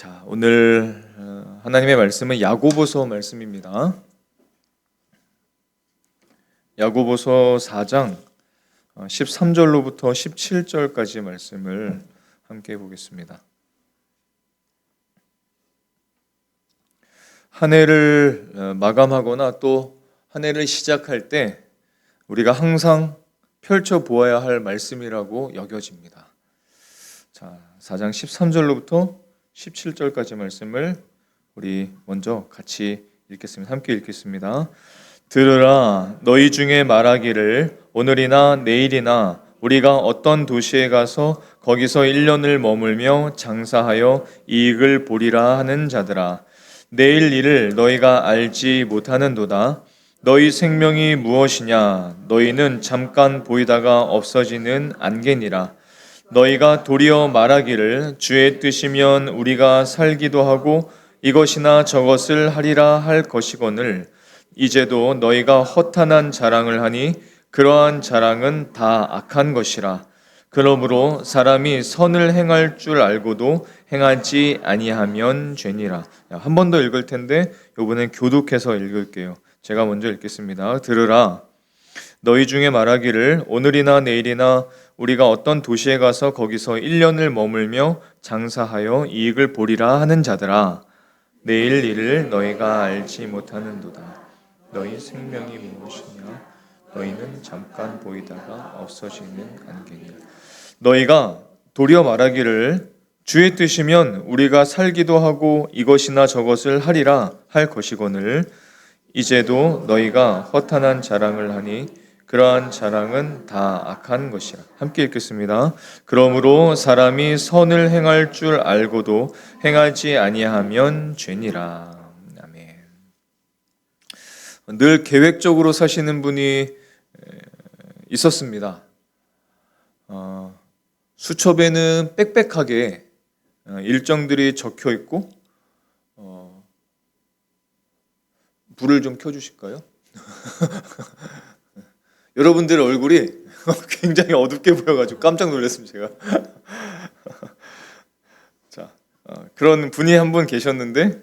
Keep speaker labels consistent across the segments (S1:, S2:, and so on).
S1: 자, 오늘 하나님의 말씀은 야고보서 말씀입니다. 야고보서 4장 13절로부터 17절까지 말씀을 함께 보겠습니다. 한 해를 마감하거나 또 한 해를 시작할 때 우리가 항상 펼쳐보아야 할 말씀이라고 여겨집니다. 자, 4장 13절로부터 17절까지 말씀을 우리 먼저 같이 읽겠습니다. 함께 읽겠습니다. 들으라, 너희 중에 말하기를 오늘이나 내일이나 우리가 어떤 도시에 가서 거기서 1년을 머물며 장사하여 이익을 보리라 하는 자들아, 내일 일을 너희가 알지 못하는도다. 너희 생명이 무엇이냐? 너희는 잠깐 보이다가 없어지는 안개니라. 너희가 도리어 말하기를 주의 뜻이면 우리가 살기도 하고 이것이나 저것을 하리라 할 것이거늘 이제도 너희가 허탄한 자랑을 하니 그러한 자랑은 다 악한 것이라. 그러므로 사람이 선을 행할 줄 알고도 행하지 아니하면 죄니라. 한 번 더 읽을 텐데 이번엔 교독해서 읽을게요. 제가 먼저 읽겠습니다. 들으라, 너희 중에 말하기를 오늘이나 내일이나 우리가 어떤 도시에 가서 거기서 1년을 머물며 장사하여 이익을 보리라 하는 자들아, 내일 일을 너희가 알지 못하는도다. 너희 생명이 무엇이냐? 너희는 잠깐 보이다가 없어지는 안개니라. 너희가 도리어 말하기를 주의 뜻이면 우리가 살기도 하고 이것이나 저것을 하리라 할 것이거늘 이제도 너희가 허탄한 자랑을 하니 그러한 자랑은 다 악한 것이라. 함께 읽겠습니다. 그러므로 사람이 선을 행할 줄 알고도 행하지 아니하면 죄니라. 아멘. 늘 계획적으로 사시는 분이 있었습니다. 수첩에는 빽빽하게 일정들이 적혀 있고, 불을 좀 켜주실까요? 여러분들 얼굴이 굉장히 어둡게 보여가지고 깜짝 놀랐습니다, 제가. 자, 그런 분이 한 분 계셨는데,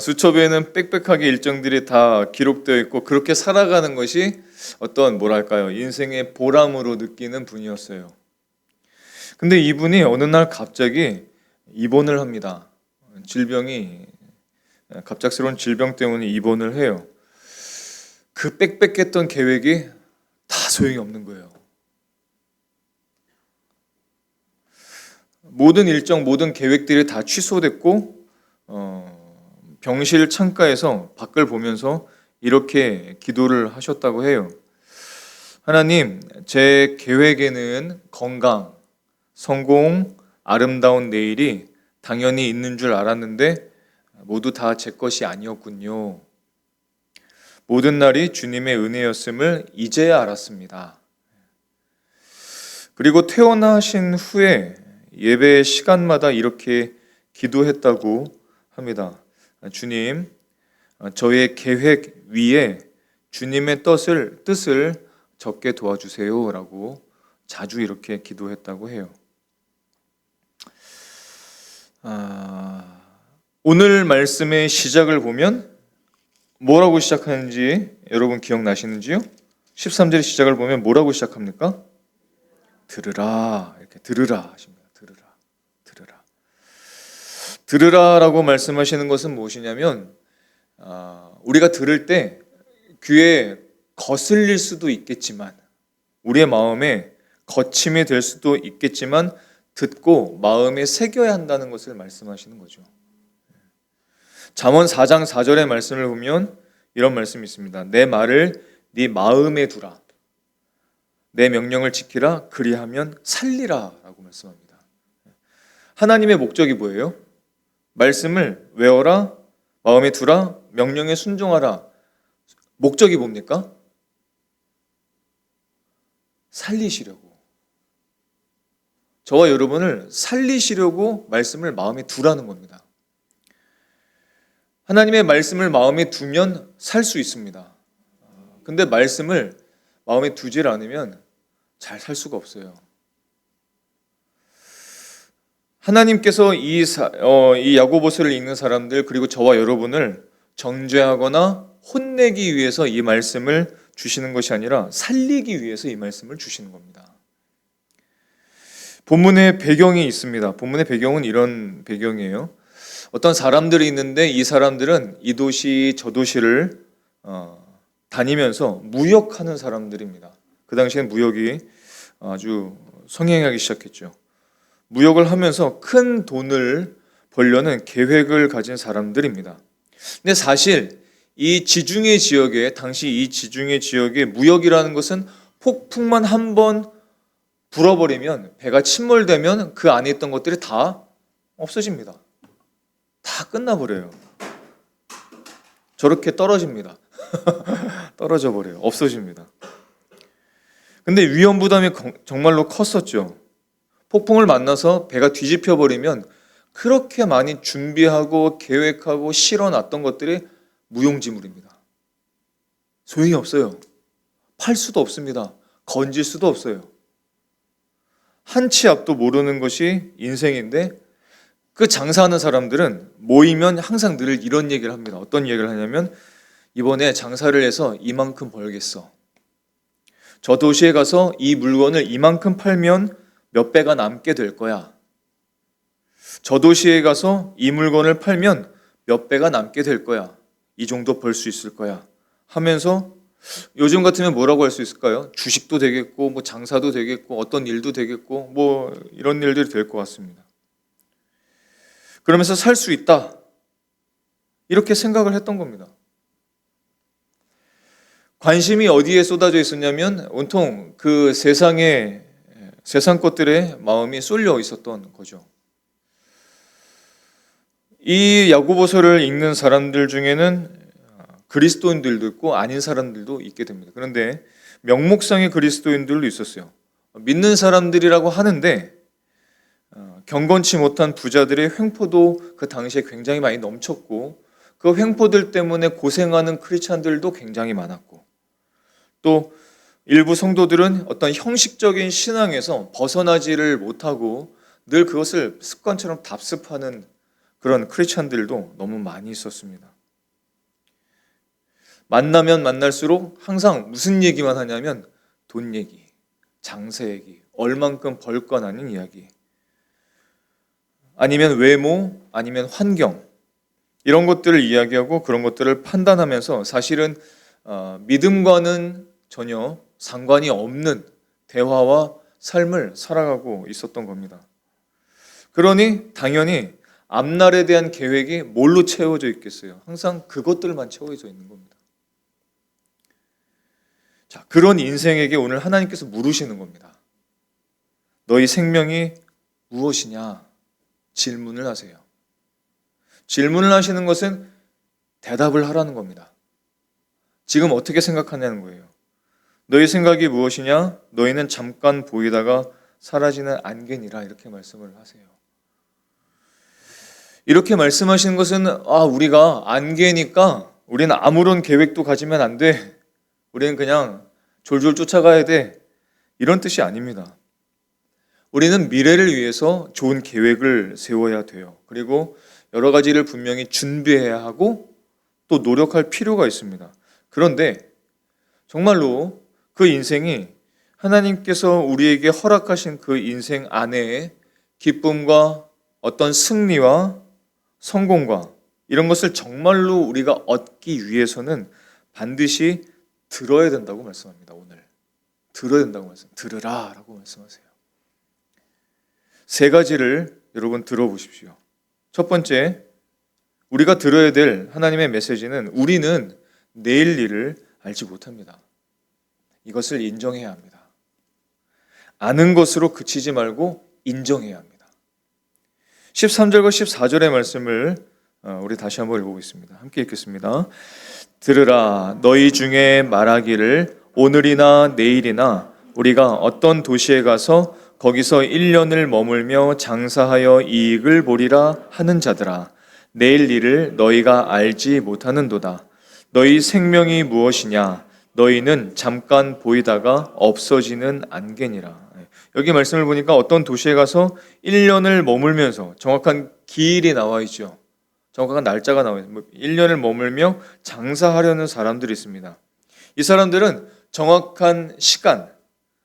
S1: 수첩에는 빽빽하게 일정들이 다 기록되어 있고 그렇게 살아가는 것이 어떤 뭐랄까요, 인생의 보람으로 느끼는 분이었어요. 근데 이분이 어느 날 갑자기 입원을 합니다. 갑작스러운 질병 때문에 입원을 해요. 그 빽빽했던 계획이 다 소용이 없는 거예요. 모든 일정, 모든 계획들이 다 취소됐고, 병실 창가에서 밖을 보면서 이렇게 기도를 하셨다고 해요. 하나님, 제 계획에는 건강, 성공, 아름다운 내일이 당연히 있는 줄 알았는데 모두 다 제 것이 아니었군요. 모든 날이 주님의 은혜였음을 이제야 알았습니다. 그리고 퇴원하신 후에 예배 시간마다 이렇게 기도했다고 합니다. 주님, 저의 계획 위에 주님의 뜻을 적게 도와주세요 라고 자주 이렇게 기도했다고 해요. 오늘 말씀의 시작을 보면 뭐라고 시작하는지 여러분 기억나시는지요? 13절 시작을 보면 뭐라고 시작합니까? 들으라, 이렇게 들으라 하십니다. 들으라라고 말씀하시는 것은 무엇이냐면, 우리가 들을 때 귀에 거슬릴 수도 있겠지만, 우리의 마음에 거침이 될 수도 있겠지만 듣고 마음에 새겨야 한다는 것을 말씀하시는 거죠. 잠언 4장 4절의 말씀을 보면 이런 말씀이 있습니다. 내 말을 네 마음에 두라. 내 명령을 지키라. 그리하면 살리라 라고 말씀합니다. 하나님의 목적이 뭐예요? 말씀을 외워라, 마음에 두라, 명령에 순종하라. 목적이 뭡니까? 살리시려고. 저와 여러분을 살리시려고 말씀을 마음에 두라는 겁니다. 하나님의 말씀을 마음에 두면 살 수 있습니다. 근데 말씀을 마음에 두질 않으면 잘 살 수가 없어요. 하나님께서 이 야고보서를 읽는 사람들 그리고 저와 여러분을 정죄하거나 혼내기 위해서 이 말씀을 주시는 것이 아니라 살리기 위해서 이 말씀을 주시는 겁니다. 본문의 배경이 있습니다. 본문의 배경은 이런 배경이에요. 어떤 사람들이 있는데 이 사람들은 이 도시 저 도시를 다니면서 무역하는 사람들입니다. 그 당시엔 무역이 아주 성행하기 시작했죠. 무역을 하면서 큰 돈을 벌려는 계획을 가진 사람들입니다. 근데 사실 이 지중해 지역에 당시 이 지중해 지역의 무역이라는 것은 폭풍만 한번 불어버리면 배가 침몰되면 그 안에 있던 것들이 다 없어집니다. 다 끝나버려요. 저렇게 떨어집니다. 떨어져 버려요. 없어집니다. 근데 위험 부담이 정말로 컸었죠. 폭풍을 만나서 배가 뒤집혀 버리면 그렇게 많이 준비하고 계획하고 실어놨던 것들이 무용지물입니다. 소용이 없어요. 팔 수도 없습니다. 건질 수도 없어요. 한치 앞도 모르는 것이 인생인데 그 장사하는 사람들은 모이면 항상 늘 이런 얘기를 합니다. 어떤 얘기를 하냐면 이번에 장사를 해서 이만큼 벌겠어. 저 도시에 가서 이 물건을 이만큼 팔면 몇 배가 남게 될 거야. 저 도시에 가서 이 물건을 팔면 몇 배가 남게 될 거야. 이 정도 벌 수 있을 거야. 하면서 요즘 같으면 뭐라고 할 수 있을까요? 주식도 되겠고, 뭐 장사도 되겠고, 어떤 일도 되겠고, 뭐 이런 일들이 될 것 같습니다. 그러면서 살 수 있다. 이렇게 생각을 했던 겁니다. 관심이 어디에 쏟아져 있었냐면 온통 그 세상 것들의 마음이 쏠려 있었던 거죠. 이 야고보서를 읽는 사람들 중에는 그리스도인들도 있고 아닌 사람들도 있게 됩니다. 그런데 명목상의 그리스도인들도 있었어요. 믿는 사람들이라고 하는데 경건치 못한 부자들의 횡포도 그 당시에 굉장히 많이 넘쳤고 그 횡포들 때문에 고생하는 크리스찬들도 굉장히 많았고 또 일부 성도들은 어떤 형식적인 신앙에서 벗어나지를 못하고 늘 그것을 습관처럼 답습하는 그런 크리스찬들도 너무 많이 있었습니다. 만나면 만날수록 항상 무슨 얘기만 하냐면 돈 얘기, 장사 얘기, 얼만큼 벌 건 아닌 이야기, 아니면 외모, 아니면 환경 이런 것들을 이야기하고 그런 것들을 판단하면서 사실은 믿음과는 전혀 상관이 없는 대화와 삶을 살아가고 있었던 겁니다. 그러니 당연히 앞날에 대한 계획이 뭘로 채워져 있겠어요? 항상 그것들만 채워져 있는 겁니다. 자, 그런 인생에게 오늘 하나님께서 물으시는 겁니다. 너희 생명이 무엇이냐? 질문을 하세요. 질문을 하시는 것은 대답을 하라는 겁니다. 지금 어떻게 생각하냐는 거예요. 너희 생각이 무엇이냐? 너희는 잠깐 보이다가 사라지는 안개니라 이렇게 말씀을 하세요. 이렇게 말씀하시는 것은 우리가 안개니까 우리는 아무런 계획도 가지면 안 돼. 우리는 그냥 졸졸 쫓아가야 돼. 이런 뜻이 아닙니다. 우리는 미래를 위해서 좋은 계획을 세워야 돼요. 그리고 여러 가지를 분명히 준비해야 하고 또 노력할 필요가 있습니다. 그런데 정말로 그 인생이 하나님께서 우리에게 허락하신 그 인생 안에 기쁨과 어떤 승리와 성공과 이런 것을 정말로 우리가 얻기 위해서는 반드시 들어야 된다고 말씀합니다. 오늘 들어야 된다고 들으라 라고 말씀하세요. 세 가지를 여러분 들어보십시오. 첫 번째, 우리가 들어야 될 하나님의 메시지는 우리는 내일 일을 알지 못합니다. 이것을 인정해야 합니다. 아는 것으로 그치지 말고 인정해야 합니다. 13절과 14절의 말씀을 우리 다시 한번 읽어보겠습니다. 함께 읽겠습니다. 들으라, 너희 중에 말하기를 오늘이나 내일이나 우리가 어떤 도시에 가서 거기서 1년을 머물며 장사하여 이익을 보리라 하는 자들아, 내일 일을 너희가 알지 못하는도다. 너희 생명이 무엇이냐? 너희는 잠깐 보이다가 없어지는 안개니라. 여기 말씀을 보니까 어떤 도시에 가서 1년을 머물면서, 정확한 기일이 나와 있죠. 정확한 날짜가 나와 있어요. 1년을 머물며 장사하려는 사람들이 있습니다. 이 사람들은 정확한 시간,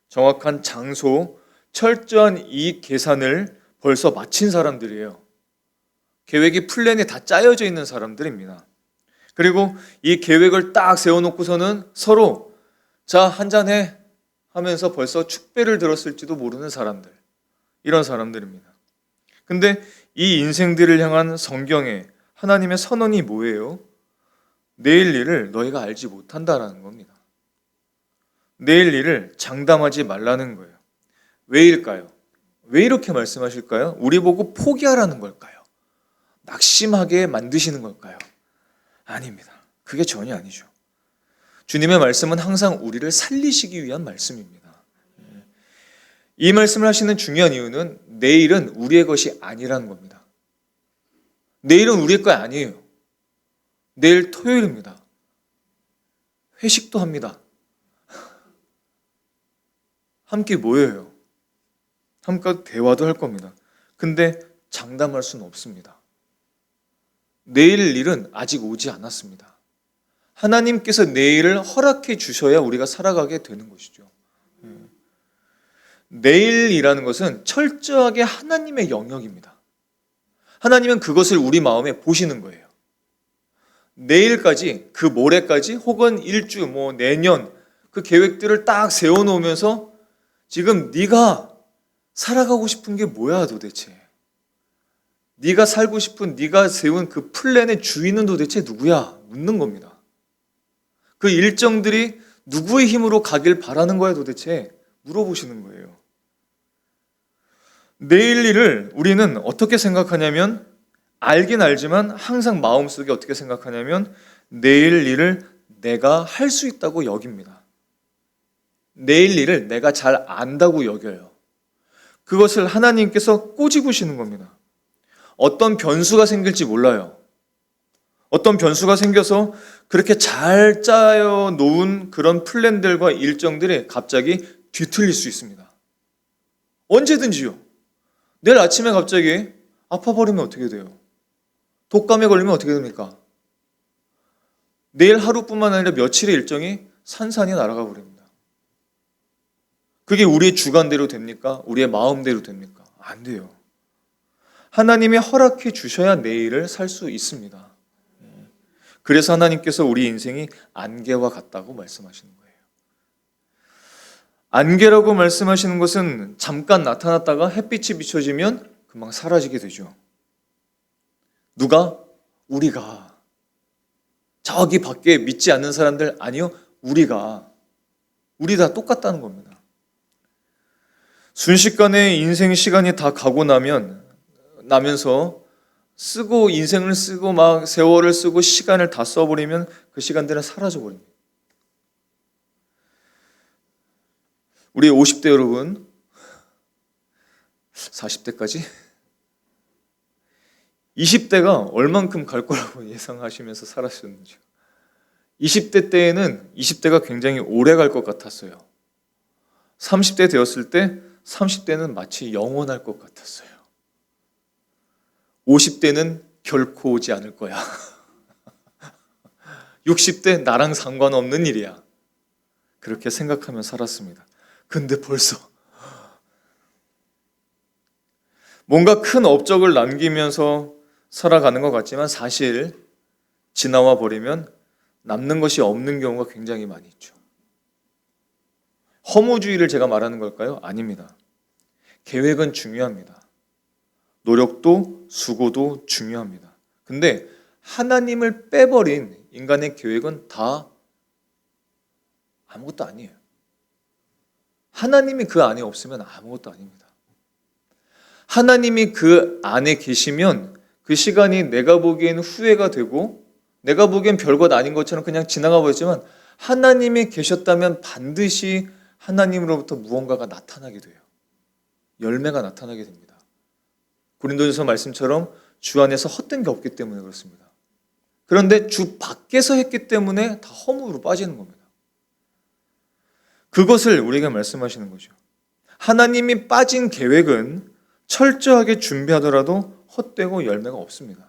S1: 정확한 장소, 철저한 이익 계산을 벌써 마친 사람들이에요. 계획이, 플랜이 다 짜여져 있는 사람들입니다. 그리고 이 계획을 딱 세워놓고서는 서로 자, 한잔해 하면서 벌써 축배를 들었을지도 모르는 사람들, 이런 사람들입니다. 근데 이 인생들을 향한 성경의 하나님의 선언이 뭐예요? 내일 일을 너희가 알지 못한다라는 겁니다. 내일 일을 장담하지 말라는 거예요. 왜일까요? 왜 이렇게 말씀하실까요? 우리 보고 포기하라는 걸까요? 낙심하게 만드시는 걸까요? 아닙니다. 그게 전혀 아니죠. 주님의 말씀은 항상 우리를 살리시기 위한 말씀입니다. 이 말씀을 하시는 중요한 이유는 내일은 우리의 것이 아니라는 겁니다. 내일은 우리의 거 아니에요. 내일 토요일입니다. 회식도 합니다. 함께 모여요. 함께 대화도 할 겁니다. 근데 장담할 수는 없습니다. 내일 일은 아직 오지 않았습니다. 하나님께서 내일을 허락해 주셔야 우리가 살아가게 되는 것이죠. 내일이라는 것은 철저하게 하나님의 영역입니다. 하나님은 그것을 우리 마음에 보시는 거예요. 내일까지, 그 모레까지, 혹은 일주, 내년, 그 계획들을 딱 세워놓으면서 지금 네가 살아가고 싶은 게 뭐야 도대체? 네가 살고 싶은, 네가 세운 그 플랜의 주인은 도대체 누구야? 묻는 겁니다. 그 일정들이 누구의 힘으로 가길 바라는 거야 도대체? 물어보시는 거예요. 내일 일을 우리는 어떻게 생각하냐면, 알긴 알지만 항상 마음속에 어떻게 생각하냐면 내일 일을 내가 할 수 있다고 여깁니다. 내일 일을 내가 잘 안다고 여겨요. 그것을 하나님께서 꼬집으시는 겁니다. 어떤 변수가 생길지 몰라요. 어떤 변수가 생겨서 그렇게 잘 짜여 놓은 그런 플랜들과 일정들이 갑자기 뒤틀릴 수 있습니다. 언제든지요. 내일 아침에 갑자기 아파버리면 어떻게 돼요? 독감에 걸리면 어떻게 됩니까? 내일 하루뿐만 아니라 며칠의 일정이 산산이 날아가 버립니다. 그게 우리의 주관대로 됩니까? 우리의 마음대로 됩니까? 안 돼요. 하나님이 허락해 주셔야 내일을 살 수 있습니다. 그래서 하나님께서 우리 인생이 안개와 같다고 말씀하시는 거예요. 안개라고 말씀하시는 것은 잠깐 나타났다가 햇빛이 비춰지면 금방 사라지게 되죠. 누가? 우리가. 저기 밖에 믿지 않는 사람들, 아니요, 우리가. 우리 다 똑같다는 겁니다. 순식간에 인생 시간이 다 가고 나면서 쓰고, 인생을 쓰고 막 세월을 쓰고 시간을 다 써버리면 그 시간들은 사라져버립니다. 우리 50대 여러분, 40대까지 20대가 얼만큼 갈 거라고 예상하시면서 살았었는지요. 20대 때에는 20대가 굉장히 오래 갈 것 같았어요. 30대 되었을 때 30대는 마치 영원할 것 같았어요. 50대는 결코 오지 않을 거야. 60대 나랑 상관없는 일이야. 그렇게 생각하며 살았습니다. 근데 벌써 뭔가 큰 업적을 남기면서 살아가는 것 같지만 사실 지나와 버리면 남는 것이 없는 경우가 굉장히 많이 있죠. 허무주의를 제가 말하는 걸까요? 아닙니다. 계획은 중요합니다. 노력도 수고도 중요합니다. 근데 하나님을 빼버린 인간의 계획은 다 아무것도 아니에요. 하나님이 그 안에 없으면 아무것도 아닙니다. 하나님이 그 안에 계시면 그 시간이 내가 보기엔 후회가 되고 내가 보기엔 별것 아닌 것처럼 그냥 지나가 버렸지만 하나님이 계셨다면 반드시 하나님으로부터 무언가가 나타나게 돼요. 열매가 나타나게 됩니다. 고린도전서 말씀처럼 주 안에서 헛된 게 없기 때문에 그렇습니다. 그런데 주 밖에서 했기 때문에 다 허무로 빠지는 겁니다. 그것을 우리에게 말씀하시는 거죠. 하나님이 빠진 계획은 철저하게 준비하더라도 헛되고 열매가 없습니다.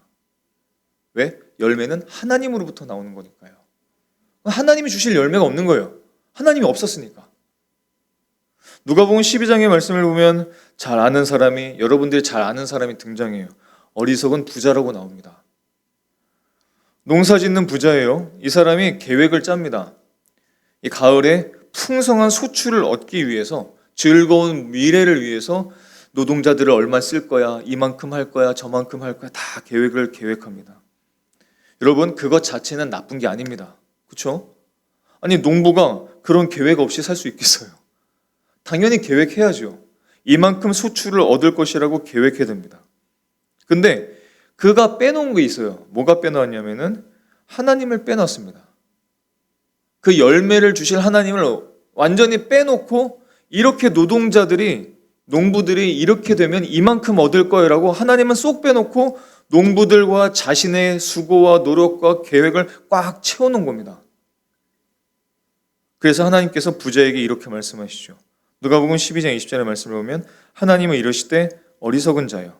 S1: 왜? 열매는 하나님으로부터 나오는 거니까요. 하나님이 주실 열매가 없는 거예요. 하나님이 없었으니까. 누가복음 12장의 말씀을 보면 잘 아는 사람이, 여러분들이 잘 아는 사람이 등장해요. 어리석은 부자라고 나옵니다. 농사 짓는 부자예요. 이 사람이 계획을 짭니다. 이 가을에 풍성한 소출을 얻기 위해서, 즐거운 미래를 위해서 노동자들을 얼마 쓸 거야, 이만큼 할 거야, 저만큼 할 거야, 다 계획을 계획합니다. 여러분, 그것 자체는 나쁜 게 아닙니다. 그렇죠? 아니, 농부가 그런 계획 없이 살 수 있겠어요? 당연히 계획해야죠. 이만큼 소출을 얻을 것이라고 계획해야 됩니다. 근데 그가 빼놓은 게 있어요. 뭐가 빼놓았냐면은 하나님을 빼놨습니다. 그 열매를 주실 하나님을 완전히 빼놓고, 이렇게 농부들이 이렇게 되면 이만큼 얻을 거라고 하나님은 쏙 빼놓고 농부들과 자신의 수고와 노력과 계획을 꽉 채워놓은 겁니다. 그래서 하나님께서 부자에게 이렇게 말씀하시죠. 누가복음 12장 20절의 말씀을 보면 하나님은 이러시되 어리석은 자여,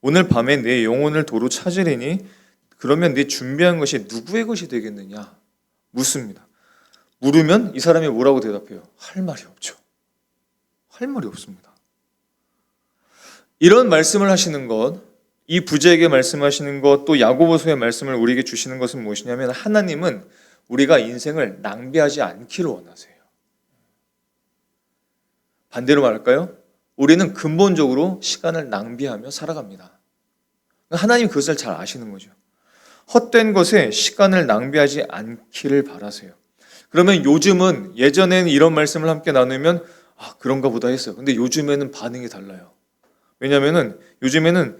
S1: 오늘 밤에 내 영혼을 도로 찾으리니 그러면 네 준비한 것이 누구의 것이 되겠느냐 묻습니다. 물으면 이 사람이 뭐라고 대답해요? 할 말이 없죠. 할 말이 없습니다. 이런 말씀을 하시는 것, 이 부자에게 말씀하시는 것, 또 야고보서의 말씀을 우리에게 주시는 것은 무엇이냐면 하나님은 우리가 인생을 낭비하지 않기를 원하세요. 반대로 말할까요? 우리는 근본적으로 시간을 낭비하며 살아갑니다. 하나님 그것을 잘 아시는 거죠. 헛된 것에 시간을 낭비하지 않기를 바라세요. 그러면 요즘은, 예전에는 이런 말씀을 함께 나누면 그런가 보다 했어요. 근데 요즘에는 반응이 달라요. 왜냐하면 요즘에는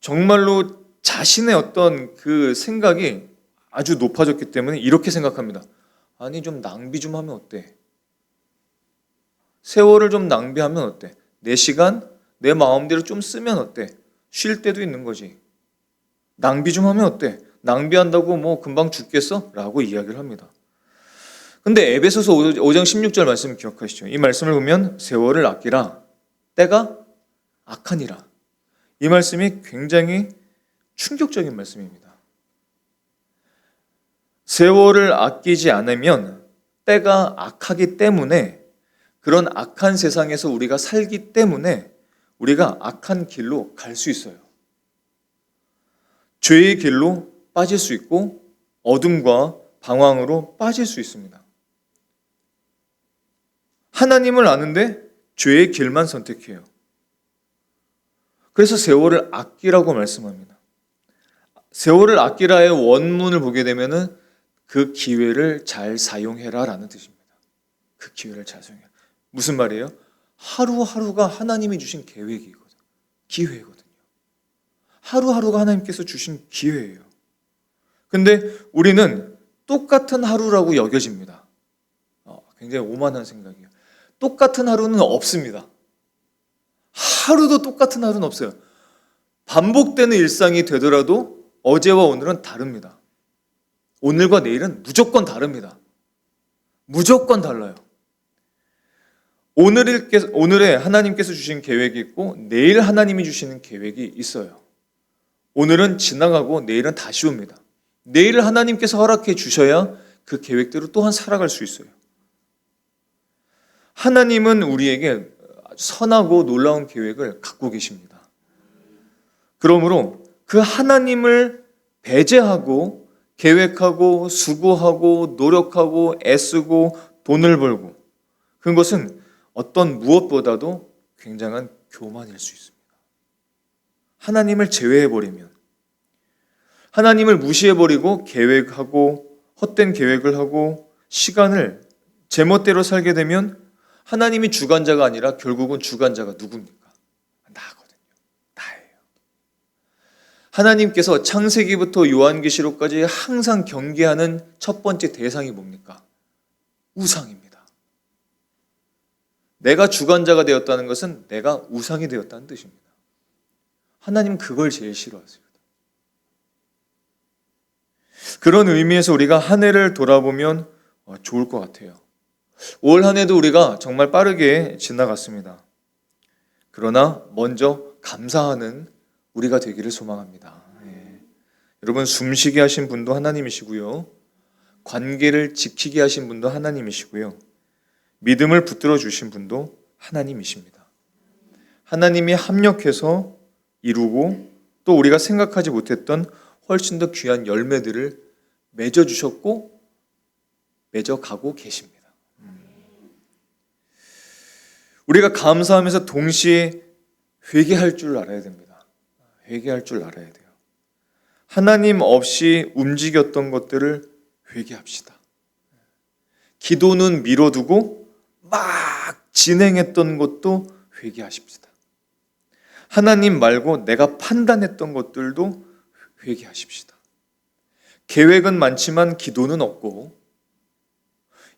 S1: 정말로 자신의 어떤 그 생각이 아주 높아졌기 때문에 이렇게 생각합니다. 아니, 좀 낭비 좀 하면 어때? 세월을 좀 낭비하면 어때? 내 시간, 내 마음대로 좀 쓰면 어때? 쉴 때도 있는 거지. 낭비 좀 하면 어때? 낭비한다고 뭐 금방 죽겠어? 라고 이야기를 합니다. 근데 에베소서 5장 16절 말씀 기억하시죠? 이 말씀을 보면 세월을 아끼라, 때가 악하니라. 이 말씀이 굉장히 충격적인 말씀입니다. 세월을 아끼지 않으면 때가 악하기 때문에, 그런 악한 세상에서 우리가 살기 때문에 우리가 악한 길로 갈 수 있어요. 죄의 길로 빠질 수 있고 어둠과 방황으로 빠질 수 있습니다. 하나님을 아는데 죄의 길만 선택해요. 그래서 세월을 아끼라고 말씀합니다. 세월을 아끼라의 원문을 보게 되면은 그 기회를 잘 사용해라 라는 뜻입니다. 그 기회를 잘 사용해라. 무슨 말이에요? 하루하루가 하나님이 주신 계획이거든요. 기회거든요. 하루하루가 하나님께서 주신 기회예요. 근데 우리는 똑같은 하루라고 여겨집니다. 굉장히 오만한 생각이에요. 똑같은 하루는 없습니다. 하루도 똑같은 하루는 없어요. 반복되는 일상이 되더라도 어제와 오늘은 다릅니다. 오늘과 내일은 무조건 다릅니다. 무조건 달라요. 오늘에 하나님께서 주신 계획이 있고 내일 하나님이 주시는 계획이 있어요. 오늘은 지나가고 내일은 다시 옵니다. 내일 하나님께서 허락해 주셔야 그 계획대로 또한 살아갈 수 있어요. 하나님은 우리에게 선하고 놀라운 계획을 갖고 계십니다. 그러므로 그 하나님을 배제하고 계획하고 수고하고 노력하고 애쓰고 돈을 벌고, 그것은 어떤 무엇보다도 굉장한 교만일 수 있습니다. 하나님을 제외해버리면, 하나님을 무시해버리고 계획하고 헛된 계획을 하고 시간을 제멋대로 살게 되면 하나님이 주관자가 아니라 결국은 주관자가 누굽니까? 나거든요. 나예요. 하나님께서 창세기부터 요한계시록까지 항상 경계하는 첫 번째 대상이 뭡니까? 우상입니다. 내가 주관자가 되었다는 것은 내가 우상이 되었다는 뜻입니다. 하나님은 그걸 제일 싫어하세요. 그런 의미에서 우리가 한 해를 돌아보면 좋을 것 같아요. 올 한 해도 우리가 정말 빠르게 지나갔습니다. 그러나 먼저 감사하는 우리가 되기를 소망합니다. 여러분, 숨쉬게 하신 분도 하나님이시고요. 관계를 지키게 하신 분도 하나님이시고요. 믿음을 붙들어 주신 분도 하나님이십니다. 하나님이 합력해서 이루고 또 우리가 생각하지 못했던 훨씬 더 귀한 열매들을 맺어주셨고 맺어가고 계십니다. 우리가 감사하면서 동시에 회개할 줄 알아야 됩니다. 회개할 줄 알아야 돼요. 하나님 없이 움직였던 것들을 회개합시다. 기도는 미뤄두고 막 진행했던 것도 회개하십시다. 하나님 말고 내가 판단했던 것들도 회개하십시다. 계획은 많지만 기도는 없고,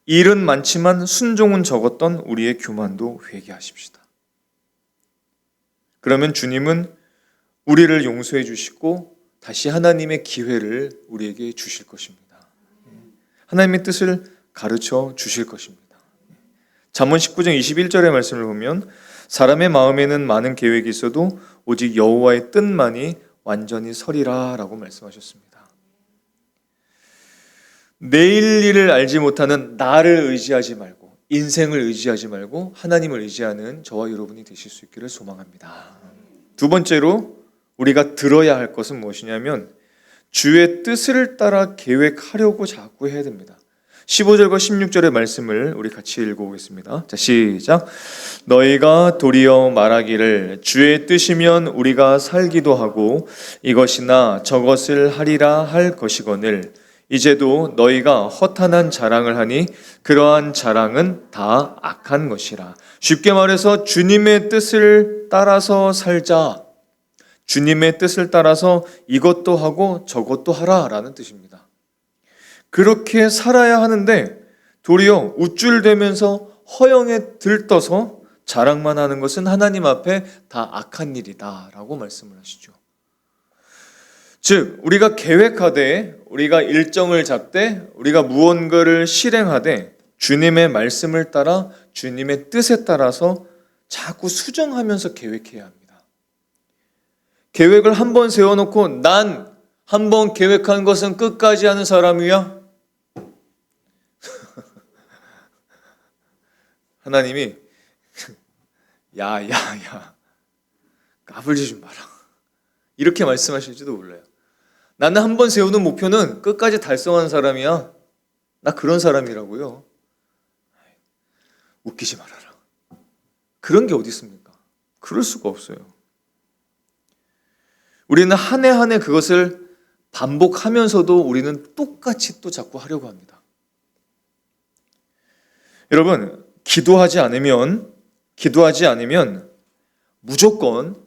S1: 일은 많지만 순종은 적었던 우리의 교만도 회개하십시다. 그러면 주님은 우리를 용서해 주시고 다시 하나님의 기회를 우리에게 주실 것입니다. 하나님의 뜻을 가르쳐 주실 것입니다. 잠언 19장 21절의 말씀을 보면 사람의 마음에는 많은 계획이 있어도 오직 여호와의 뜻만이 완전히 서리라 라고 말씀하셨습니다. 내일 일을 알지 못하는 나를 의지하지 말고, 인생을 의지하지 말고 하나님을 의지하는 저와 여러분이 되실 수 있기를 소망합니다. 두 번째로 우리가 들어야 할 것은 무엇이냐면 주의 뜻을 따라 계획하려고 자꾸 해야 됩니다. 15절과 16절의 말씀을 우리 같이 읽어보겠습니다. 자, 시작. 너희가 도리어 말하기를 주의 뜻이면 우리가 살기도 하고 이것이나 저것을 하리라 할 것이거늘 이제도 너희가 허탄한 자랑을 하니 그러한 자랑은 다 악한 것이라. 쉽게 말해서 주님의 뜻을 따라서 살자. 주님의 뜻을 따라서 이것도 하고 저것도 하라라는 뜻입니다. 그렇게 살아야 하는데 도리어 우쭐대면서 허영에 들떠서 자랑만 하는 것은 하나님 앞에 다 악한 일이다 라고 말씀을 하시죠. 즉 우리가 계획하되, 우리가 일정을 잡되, 우리가 무언가를 실행하되 주님의 말씀을 따라 주님의 뜻에 따라서 자꾸 수정하면서 계획해야 합니다. 계획을 한 번 세워놓고 난 한 번 계획한 것은 끝까지 하는 사람이야? 하나님이 야 까불지 좀 마라 이렇게 말씀하실지도 몰라요. 나는 한 번 세우는 목표는 끝까지 달성하는 사람이야. 나 그런 사람이라고요. 웃기지 말아라. 그런 게 어디 있습니까? 그럴 수가 없어요. 우리는 한 해 한 해 그것을 반복하면서도 우리는 똑같이 또 자꾸 하려고 합니다. 여러분, 기도하지 않으면 무조건,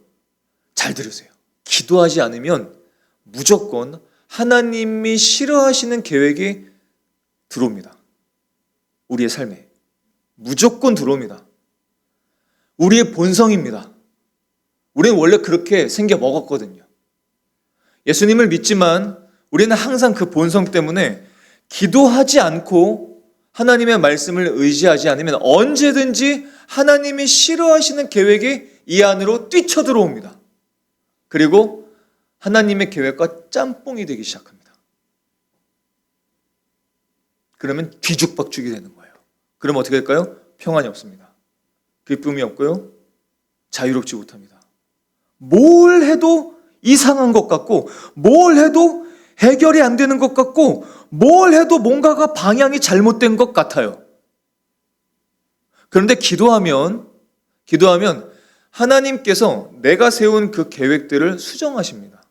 S1: 잘 들으세요. 기도하지 않으면 무조건 하나님이 싫어하시는 계획이 들어옵니다. 우리의 삶에 무조건 들어옵니다. 우리의 본성입니다. 우리는 원래 그렇게 생겨 먹었거든요. 예수님을 믿지만 우리는 항상 그 본성 때문에 기도하지 않고 하나님의 말씀을 의지하지 않으면 언제든지 하나님이 싫어하시는 계획이 이 안으로 뛰쳐들어옵니다. 그리고 하나님의 계획과 짬뽕이 되기 시작합니다. 그러면 뒤죽박죽이 되는 거예요. 그러면 어떻게 될까요? 평안이 없습니다. 기쁨이 없고요. 자유롭지 못합니다. 뭘 해도 이상한 것 같고, 뭘 해도 해결이 안 되는 것 같고, 뭘 해도 뭔가가 방향이 잘못된 것 같아요. 그런데 기도하면 하나님께서 내가 세운 그 계획들을 수정하십니다.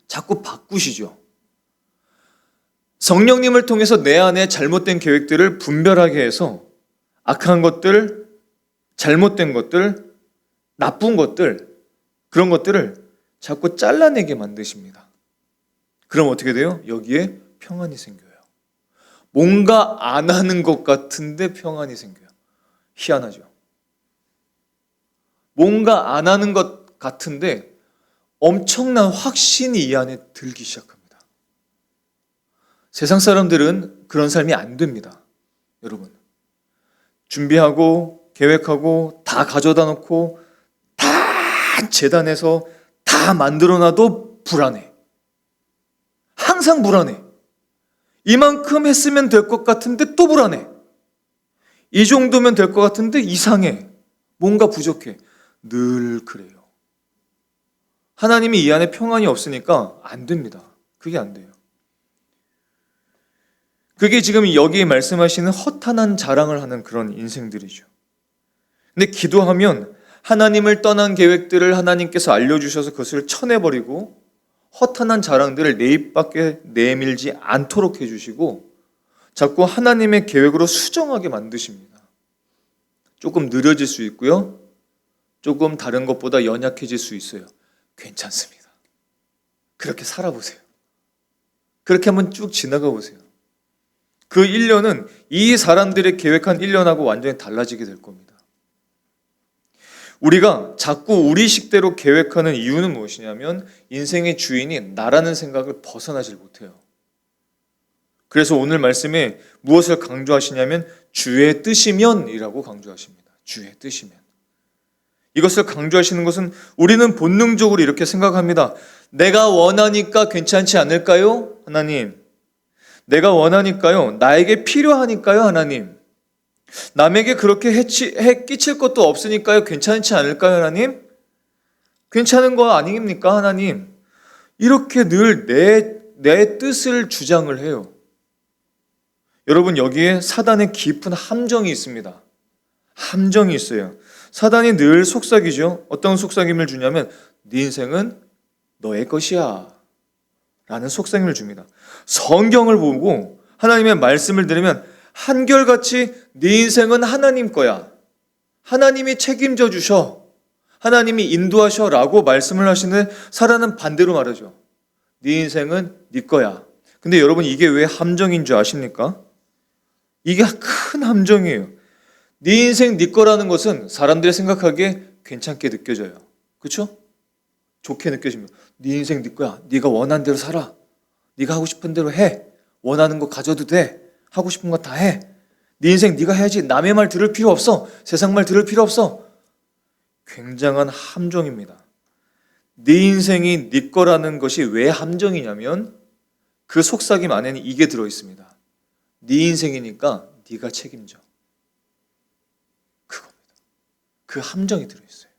S1: 자꾸 바꾸시죠. 성령님을 통해서 내 안에 잘못된 계획들을 분별하게 해서 악한 것들, 잘못된 것들, 나쁜 것들, 그런 것들을 자꾸 잘라내게 만드십니다. 그럼 어떻게 돼요? 여기에 평안이 생겨요. 뭔가 안 하는 것 같은데 평안이 생겨요. 희한하죠. 뭔가 안 하는 것 같은데 엄청난 확신이 이 안에 들기 시작합니다. 세상 사람들은 그런 삶이 안 됩니다. 여러분, 준비하고 계획하고 다 가져다 놓고 재단에서 다 만들어놔도 불안해. 항상 불안해. 이만큼 했으면 될 것 같은데 또 불안해. 이 정도면 될 것 같은데 이상해. 뭔가 부족해. 늘 그래요. 하나님이 이 안에 평안이 없으니까 안 됩니다. 그게 안 돼요. 그게 지금 여기 말씀하시는 허탄한 자랑을 하는 그런 인생들이죠. 근데 기도하면 하나님을 떠난 계획들을 하나님께서 알려주셔서 그것을 쳐내버리고 허탄한 자랑들을 내 입 밖에 내밀지 않도록 해주시고 자꾸 하나님의 계획으로 수정하게 만드십니다. 조금 느려질 수 있고요. 조금 다른 것보다 연약해질 수 있어요. 괜찮습니다. 그렇게 살아보세요. 그렇게 한번 쭉 지나가 보세요. 그 1년은 이 사람들의 계획한 1년하고 완전히 달라지게 될 겁니다. 우리가 자꾸 우리 식대로 계획하는 이유는 무엇이냐면 인생의 주인이 나라는 생각을 벗어나질 못해요. 그래서 오늘 말씀에 무엇을 강조하시냐면 주의 뜻이면 이라고 강조하십니다. 주의 뜻이면. 이것을 강조하시는 것은 우리는 본능적으로 이렇게 생각합니다. 내가 원하니까 괜찮지 않을까요? 하나님. 내가 원하니까요. 나에게 필요하니까요. 하나님. 남에게 그렇게 끼칠 것도 없으니까요. 괜찮지 않을까요? 하나님. 괜찮은 거 아닙니까? 하나님. 이렇게 늘 내 뜻을 주장을 해요. 여러분 여기에 사단의 깊은 함정이 있습니다. 함정이 있어요. 사단이 늘 속삭이죠. 어떤 속삭임을 주냐면 네 인생은 너의 것이야 라는 속삭임을 줍니다. 성경을 보고 하나님의 말씀을 들으면 한결같이 네 인생은 하나님 거야. 하나님이 책임져 주셔. 하나님이 인도하셔 라고 말씀을 하시는데 사단은 반대로 말하죠. 네 인생은 네 거야. 근데 여러분 이게 왜 함정인 줄 아십니까? 이게 큰 함정이에요. 네 인생 네 거라는 것은 사람들이 생각하기에 괜찮게 느껴져요. 그렇죠? 좋게 느껴집니다. 네 인생 네 거야. 네가 원하는 대로 살아. 네가 하고 싶은 대로 해. 원하는 거 가져도 돼. 하고 싶은 거 다 해. 네 인생 네가 해야지. 남의 말 들을 필요 없어. 세상 말 들을 필요 없어. 굉장한 함정입니다. 네 인생이 네 거라는 것이 왜 함정이냐면 그 속삭임 안에는 이게 들어있습니다. 네 인생이니까 네가 책임져. 그겁니다. 그 함정이 들어있어요.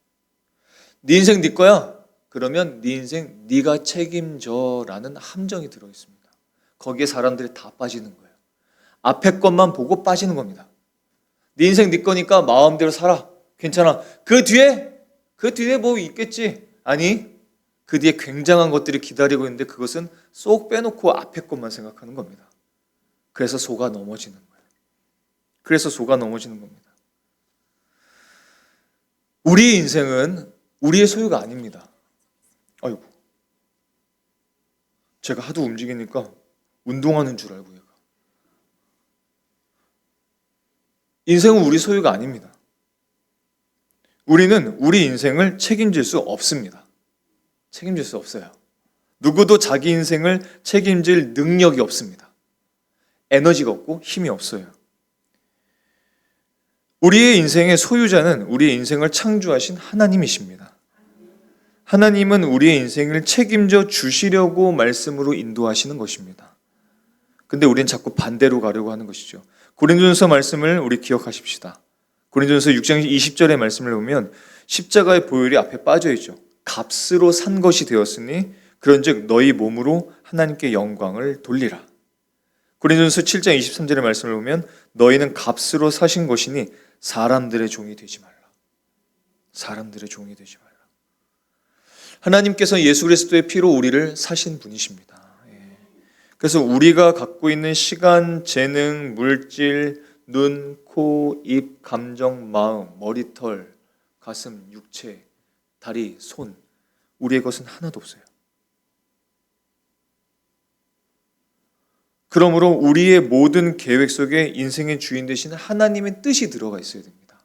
S1: 네 인생 네 거야? 그러면 네 인생 네가 책임져라는 함정이 들어있습니다. 거기에 사람들이 다 빠지는 거예요. 앞에 것만 보고 빠지는 겁니다. 네 인생 네 거니까 마음대로 살아. 괜찮아. 그 뒤에 뭐 있겠지. 아니, 그 뒤에 굉장한 것들이 기다리고 있는데 그것은 쏙 빼놓고 앞에 것만 생각하는 겁니다. 그래서 속아 넘어지는 거예요. 그래서 속아 넘어지는 겁니다. 우리의 인생은 우리의 소유가 아닙니다. 아이고, 제가 하도 움직이니까 운동하는 줄 알고 얘가. 인생은 우리 소유가 아닙니다. 우리는 우리 인생을 책임질 수 없습니다. 책임질 수 없어요. 누구도 자기 인생을 책임질 능력이 없습니다. 에너지가 없고 힘이 없어요. 우리의 인생의 소유자는 우리의 인생을 창조하신 하나님이십니다. 하나님은 우리의 인생을 책임져 주시려고 말씀으로 인도하시는 것입니다. 근데 우리는 자꾸 반대로 가려고 하는 것이죠. 고린도전서 말씀을 우리 기억하십시다. 고린도전서 6장 20절의 말씀을 보면 십자가의 보혈이 앞에 빠져 있죠. 값으로 산 것이 되었으니 그런즉 너희 몸으로 하나님께 영광을 돌리라. 고린도전서 7장 23절의 말씀을 보면 너희는 값으로 사신 것이니 사람들의 종이 되지 말라. 사람들의 종이 되지 말라. 하나님께서 예수 그리스도의 피로 우리를 사신 분이십니다. 그래서 우리가 갖고 있는 시간, 재능, 물질, 눈, 코, 입, 감정, 마음, 머리털, 가슴, 육체, 다리, 손, 우리의 것은 하나도 없어요. 그러므로 우리의 모든 계획 속에 인생의 주인 되신 하나님의 뜻이 들어가 있어야 됩니다.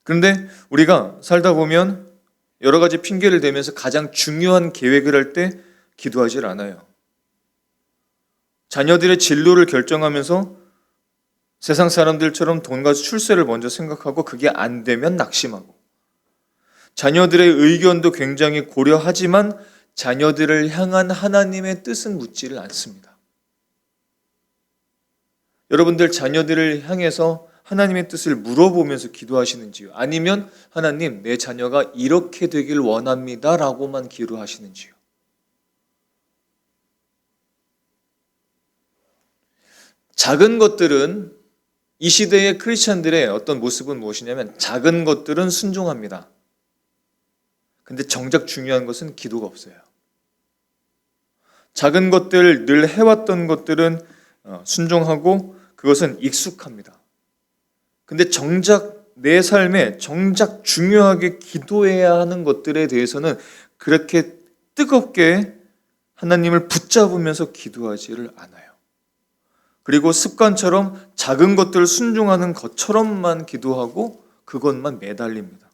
S1: 그런데 우리가 살다 보면 여러 가지 핑계를 대면서 가장 중요한 계획을 할 때 기도하질 않아요. 자녀들의 진로를 결정하면서 세상 사람들처럼 돈과 출세를 먼저 생각하고 그게 안 되면 낙심하고 자녀들의 의견도 굉장히 고려하지만 자녀들을 향한 하나님의 뜻은 묻지를 않습니다. 여러분들 자녀들을 향해서 하나님의 뜻을 물어보면서 기도하시는지요? 아니면 하나님, 내 자녀가 이렇게 되길 원합니다 라고만 기도하시는지요? 작은 것들은, 이 시대의 크리스찬들의 어떤 모습은 무엇이냐면 작은 것들은 순종합니다. 근데 정작 중요한 것은 기도가 없어요. 작은 것들, 늘 해왔던 것들은 순종하고 그것은 익숙합니다. 근데 정작 내 삶에 정작 중요하게 기도해야 하는 것들에 대해서는 그렇게 뜨겁게 하나님을 붙잡으면서 기도하지를 않아요. 그리고 습관처럼 작은 것들을 순종하는 것처럼만 기도하고 그것만 매달립니다.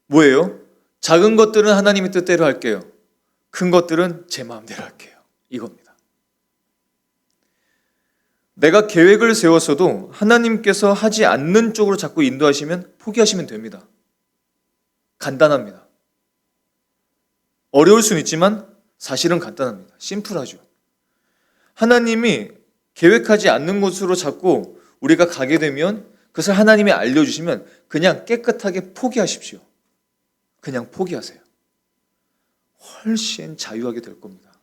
S1: 뭐예요? 작은 것들은 하나님의 뜻대로 할게요. 큰 것들은 제 마음대로 할게요. 이겁니다. 내가 계획을 세웠어도 하나님께서 하지 않는 쪽으로 자꾸 인도하시면 포기하시면 됩니다. 간단합니다. 어려울 수는 있지만 사실은 간단합니다. 심플하죠. 하나님이 계획하지 않는 곳으로 자꾸 우리가 가게 되면 그것을 하나님이 알려주시면 그냥 깨끗하게 포기하십시오. 그냥 포기하세요. 훨씬 자유하게 될 겁니다.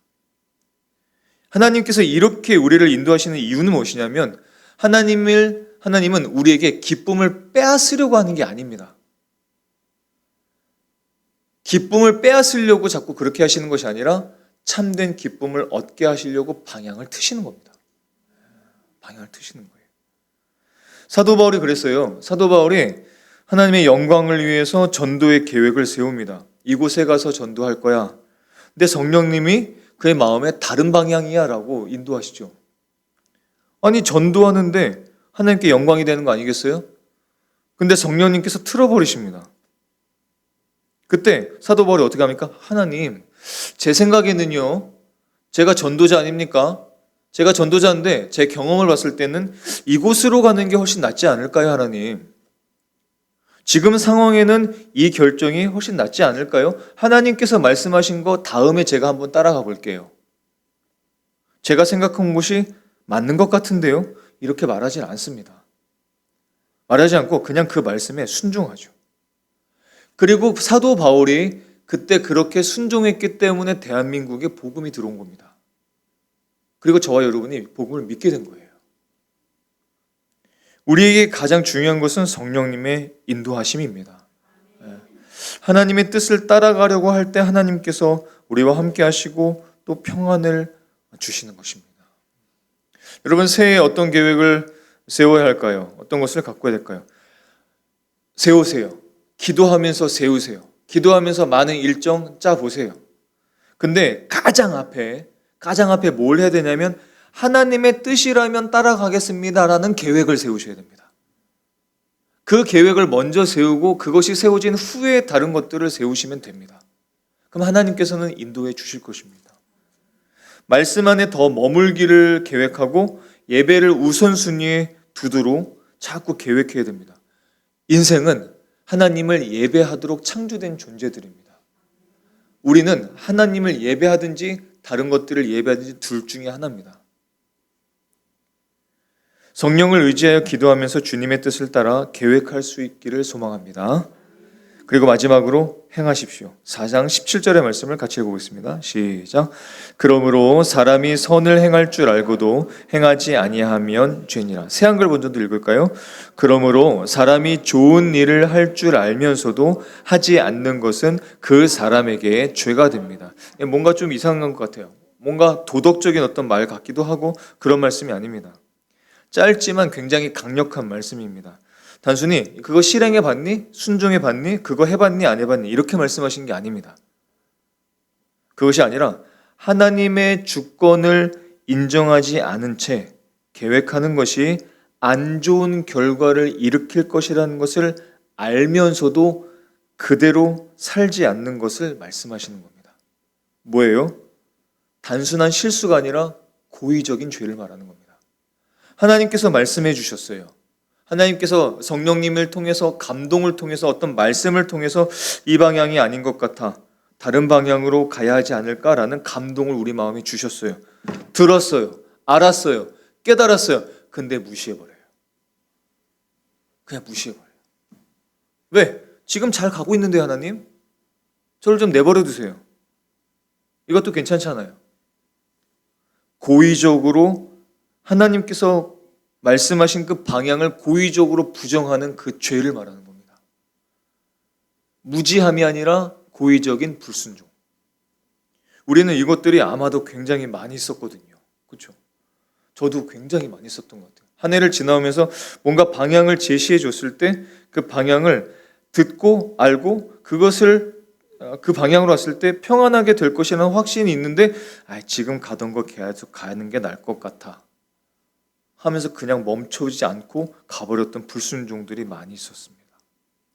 S1: 하나님께서 이렇게 우리를 인도하시는 이유는 무엇이냐면 하나님은 우리에게 기쁨을 빼앗으려고 하는 게 아닙니다. 기쁨을 빼앗으려고 자꾸 그렇게 하시는 것이 아니라 참된 기쁨을 얻게 하시려고 방향을 트시는 겁니다. 방향을 트시는 거예요. 사도 바울이 그랬어요. 사도 바울이 하나님의 영광을 위해서 전도의 계획을 세웁니다. 이곳에 가서 전도할 거야. 근데 성령님이 그의 마음에 다른 방향이야 라고 인도하시죠. 아니, 전도하는데 하나님께 영광이 되는 거 아니겠어요? 근데 성령님께서 틀어버리십니다. 그때 사도 바울이 어떻게 합니까? 하나님, 제 생각에는요, 제가 전도자 아닙니까? 제가 전도자인데 제 경험을 봤을 때는 이곳으로 가는 게 훨씬 낫지 않을까요, 하나님? 지금 상황에는 이 결정이 훨씬 낫지 않을까요? 하나님께서 말씀하신 거 다음에 제가 한번 따라가 볼게요. 제가 생각한 곳이 맞는 것 같은데요? 이렇게 말하지 않습니다. 말하지 않고 그냥 그 말씀에 순종하죠. 그리고 사도 바울이 그때 그렇게 순종했기 때문에 대한민국에 복음이 들어온 겁니다. 그리고 저와 여러분이 복음을 믿게 된 거예요. 우리에게 가장 중요한 것은 성령님의 인도하심입니다. 하나님의 뜻을 따라가려고 할 때 하나님께서 우리와 함께 하시고 또 평안을 주시는 것입니다. 여러분, 새해에 어떤 계획을 세워야 할까요? 어떤 것을 갖고야 될까요? 세우세요. 기도하면서 세우세요. 기도하면서 많은 일정 짜보세요. 근데 가장 앞에 뭘 해야 되냐면 하나님의 뜻이라면 따라가겠습니다라는 계획을 세우셔야 됩니다. 그 계획을 먼저 세우고 그것이 세워진 후에 다른 것들을 세우시면 됩니다. 그럼 하나님께서는 인도해 주실 것입니다. 말씀 안에 더 머물기를 계획하고 예배를 우선순위에 두도록 자꾸 계획해야 됩니다. 인생은 하나님을 예배하도록 창조된 존재들입니다. 우리는 하나님을 예배하든지 다른 것들을 예배하든지 둘 중에 하나입니다. 성령을 의지하여 기도하면서 주님의 뜻을 따라 계획할 수 있기를 소망합니다. 그리고 마지막으로 행하십시오. 4장 17절의 말씀을 같이 읽어보겠습니다. 시작. 그러므로 사람이 선을 행할 줄 알고도 행하지 아니하면 죄니라. 새 한글 버전도 읽을까요? 그러므로 사람이 좋은 일을 할 줄 알면서도 하지 않는 것은 그 사람에게 죄가 됩니다. 뭔가 좀 이상한 것 같아요. 뭔가 도덕적인 어떤 말 같기도 하고 그런 말씀이 아닙니다. 짧지만 굉장히 강력한 말씀입니다. 단순히 그거 실행해봤니? 순종해봤니? 그거 해봤니? 안 해봤니? 이렇게 말씀하신 게 아닙니다. 그것이 아니라 하나님의 주권을 인정하지 않은 채 계획하는 것이 안 좋은 결과를 일으킬 것이라는 것을 알면서도 그대로 살지 않는 것을 말씀하시는 겁니다. 뭐예요? 단순한 실수가 아니라 고의적인 죄를 말하는 겁니다. 하나님께서 말씀해 주셨어요. 하나님께서 성령님을 통해서, 감동을 통해서, 어떤 말씀을 통해서 이 방향이 아닌 것 같아, 다른 방향으로 가야 하지 않을까라는 감동을 우리 마음에 주셨어요. 들었어요. 알았어요. 깨달았어요. 근데 무시해버려요. 그냥 무시해버려요. 왜? 지금 잘 가고 있는데 하나님? 저를 좀 내버려 두세요. 이것도 괜찮잖아요. 고의적으로 하나님께서 말씀하신 그 방향을 고의적으로 부정하는 그 죄를 말하는 겁니다. 무지함이 아니라 고의적인 불순종. 우리는 이것들이 아마도 굉장히 많이 있었거든요. 그렇죠? 저도 굉장히 많이 있었던 것 같아요. 한 해를 지나오면서 뭔가 방향을 제시해 줬을 때 그 방향을 듣고 알고 그것을 그 방향으로 왔을 때 평안하게 될 것이라는 확신이 있는데 지금 가던 거 계속 가는 게 나을 것 같아 하면서 그냥 멈춰오지 않고 가버렸던 불순종들이 많이 있었습니다.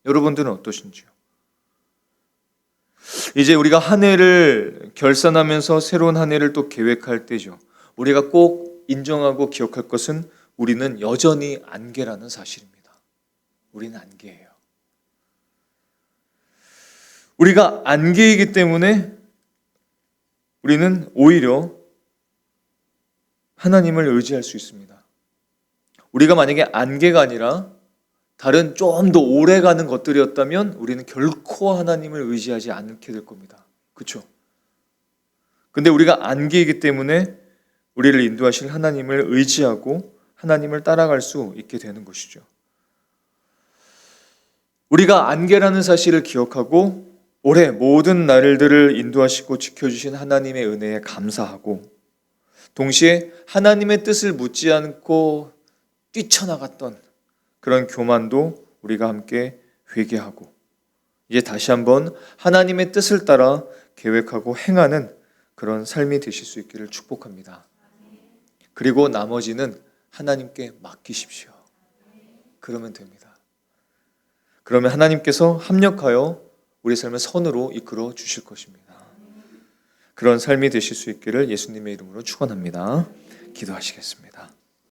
S1: 여러분들은 어떠신지요? 이제 우리가 한 해를 결산하면서 새로운 한 해를 또 계획할 때죠. 우리가 꼭 인정하고 기억할 것은 우리는 여전히 안개라는 사실입니다. 우리는 안개예요. 우리가 안개이기 때문에 우리는 오히려 하나님을 의지할 수 있습니다. 우리가 만약에 안개가 아니라 다른 좀 더 오래 가는 것들이었다면 우리는 결코 하나님을 의지하지 않게 될 겁니다. 그렇죠? 근데 우리가 안개이기 때문에 우리를 인도하실 하나님을 의지하고 하나님을 따라갈 수 있게 되는 것이죠. 우리가 안개라는 사실을 기억하고 올해 모든 날들을 인도하시고 지켜주신 하나님의 은혜에 감사하고 동시에 하나님의 뜻을 묻지 않고 뛰쳐나갔던 그런 교만도 우리가 함께 회개하고 이제 다시 한번 하나님의 뜻을 따라 계획하고 행하는 그런 삶이 되실 수 있기를 축복합니다. 그리고 나머지는 하나님께 맡기십시오. 그러면 됩니다. 그러면 하나님께서 합력하여 우리 삶을 선으로 이끌어 주실 것입니다. 그런 삶이 되실 수 있기를 예수님의 이름으로 축원합니다. 기도하시겠습니다.